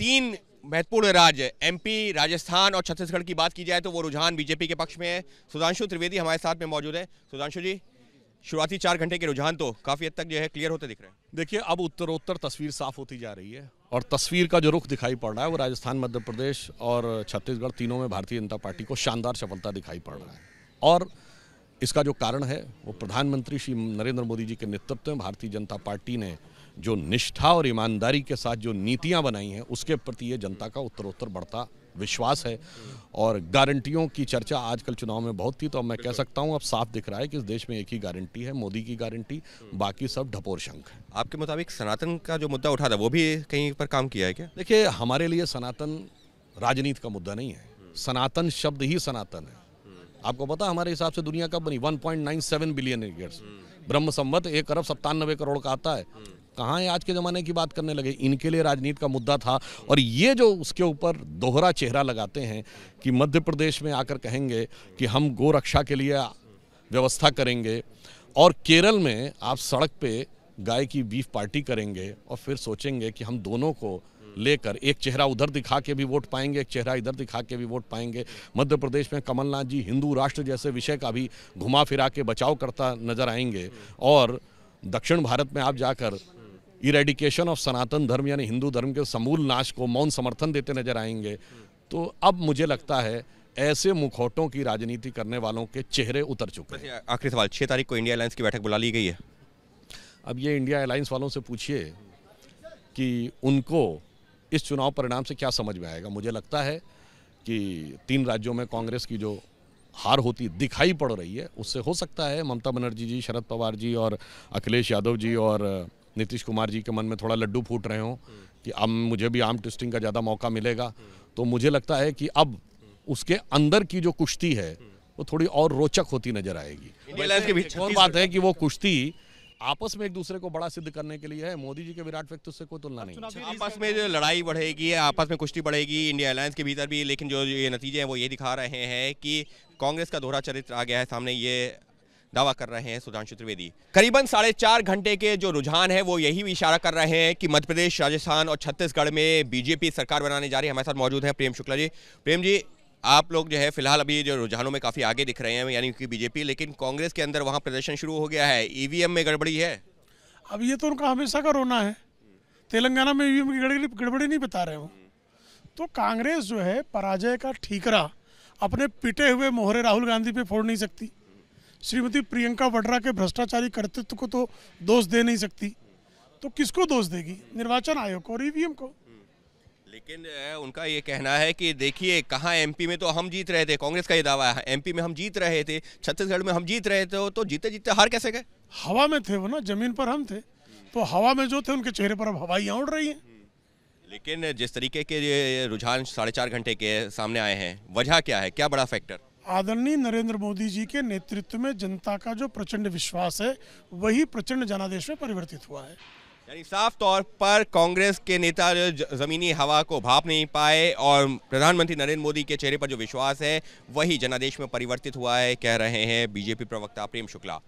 तीन महत्वपूर्ण राज्य एमपी, राजस्थान और छत्तीसगढ़ की बात की जाए तो वो रुझान बीजेपी के पक्ष में है। सुधांशु त्रिवेदी हमारे साथ में मौजूद है। सुधांशु जी, शुरुआती 4 घंटे के रुझान तो काफी हद तक जो है क्लियर होते दिख रहे हैं। देखिए, अब उत्तरोत्तर तस्वीर साफ होती जा रही है और तस्वीर का जो रुख दिखाई पड़ रहा है वो राजस्थान, मध्य प्रदेश और छत्तीसगढ़ तीनों में भारतीय जनता पार्टी को शानदार सफलता दिखाई पड़ रहा है। और इसका जो कारण है वो प्रधानमंत्री श्री नरेंद्र मोदी जी के नेतृत्व में भारतीय जनता पार्टी ने जो निष्ठा और ईमानदारी के साथ जो नीतियां बनाई हैं उसके प्रति ये जनता का उत्तरोत्तर बढ़ता विश्वास है। और गारंटियों की चर्चा आजकल चुनाव में बहुत थी, तो मैं कह सकता हूं अब साफ दिख रहा है कि इस देश में एक ही गारंटी है, मोदी की गारंटी, बाकी सब ढपोर शंख है। आपके मुताबिक सनातन का जो मुद्दा उठा था वो भी कहीं पर काम किया है क्या? देखिए, हमारे लिए सनातन राजनीति का मुद्दा नहीं है, सनातन शब्द ही सनातन है। आपको पता हमारे हिसाब से दुनिया कब बनी? 1.97 बिलियन ईयर्स, ब्रह्म संवत 1 अरब 97 करोड़ का आता है। कहाँ है आज के ज़माने की बात करने लगे? इनके लिए राजनीति का मुद्दा था। और ये जो उसके ऊपर दोहरा चेहरा लगाते हैं कि मध्य प्रदेश में आकर कहेंगे कि हम गो रक्षा के लिए व्यवस्था करेंगे और केरल में आप सड़क पे गाय की बीफ पार्टी करेंगे और फिर सोचेंगे कि हम दोनों को लेकर एक चेहरा उधर दिखा के भी वोट पाएंगे, एक चेहरा इधर दिखा के भी वोट पाएंगे। मध्य प्रदेश में कमलनाथ जी हिंदू राष्ट्र जैसे विषय का भी घुमा फिरा के बचाव करता नजर आएंगे और दक्षिण भारत में आप जाकर इरेडिकेशन ऑफ सनातन धर्म यानी हिंदू धर्म के समूल नाश को मौन समर्थन देते नजर आएंगे। तो अब मुझे लगता है ऐसे मुखौटों की राजनीति करने वालों के चेहरे उतर चुके हैं। आखिरी सवाल, 6 तारीख को इंडिया अलायंस की बैठक बुला ली गई है। अब ये इंडिया अलायंस वालों से पूछिए कि उनको इस चुनाव परिणाम से क्या समझ में आएगा। मुझे लगता है कि 3 राज्यों में कांग्रेस की जो हार होती दिखाई पड़ रही है उससे हो सकता है ममता बनर्जी जी, शरद पवार जी और अखिलेश यादव जी और नीतीश कुमार जी के मन में थोड़ा लड्डू फूट रहे हों कि अब मुझे भी आर्म ट्विस्टिंग का ज़्यादा मौका मिलेगा। तो मुझे लगता है कि अब उसके अंदर की जो कुश्ती है वो थोड़ी और रोचक होती नजर आएगी। और बात है कि वो कुश्ती आपस में एक दूसरे को बड़ा सिद्ध करने के लिए है। मोदी जी के विराट व्यक्तित्व से कोई तुलना नहीं। आपस में जो लड़ाई बढ़ेगी, आपस में कुश्ती बढ़ेगी इंडिया अलायंस के भीतर भी, लेकिन जो ये नतीजे हैं वो ये दिखा रहे हैं कि कांग्रेस का दोहरा चरित्र आ गया है सामने, ये दावा कर रहे हैं सुधांशु त्रिवेदी। करीबन 4.5 घंटे के जो रुझान है वो यही भी इशारा कर रहे हैं कि मध्य प्रदेश, राजस्थान और छत्तीसगढ़ में बीजेपी सरकार बनाने जा रही है। हमारे साथ मौजूद है प्रेम शुक्ला जी। प्रेम जी, आप लोग जो है फिलहाल अभी जो रुझानों में काफी आगे दिख रहे हैं यानी कि बीजेपी, लेकिन कांग्रेस के अंदर वहां प्रदर्शन शुरू हो गया है। ईवीएम में गड़बड़ी है। अब ये तो उनका हमेशा का रोना है। तेलंगाना में ईवीएम की गड़बड़ी नहीं बता रहे हो। तो कांग्रेस जो है पराजय का ठीकरा अपने पिटे हुए मोहरे राहुल गांधी पे फोड़ नहीं सकती। श्रीमती प्रियंका वाड्रा के भ्रष्टाचारी कर्तृत्व को तो दोष दे नहीं सकती, तो किसको दोष देगी? निर्वाचन आयोग को और ईवीएम को। लेकिन उनका ये कहना है कि देखिए कहाँ एमपी में तो हम जीत रहे थे, कांग्रेस का ये दावा है, एमपी में हम जीत रहे थे, छत्तीसगढ़ में हम जीत रहे थे, तो जीते जीते हार कैसे गए? हवा में थे वो ना, जमीन पर हम थे। तो हवा में जो थे उनके चेहरे पर अब हवाइयाँ उड़ रही हैं। लेकिन जिस तरीके के रुझान 4.5 घंटे के सामने आए हैं, वजह क्या है, क्या बड़ा फैक्टर? आदरणीय नरेंद्र मोदी जी के नेतृत्व में जनता का जो प्रचंड विश्वास है वही प्रचंड जनादेश में परिवर्तित हुआ है। यानी साफ तौर पर कांग्रेस के नेता जमीनी हवा को भाप नहीं पाए और प्रधानमंत्री नरेंद्र मोदी के चेहरे पर जो विश्वास है वही जनादेश में परिवर्तित हुआ है, कह रहे हैं बीजेपी प्रवक्ता प्रेम शुक्ला।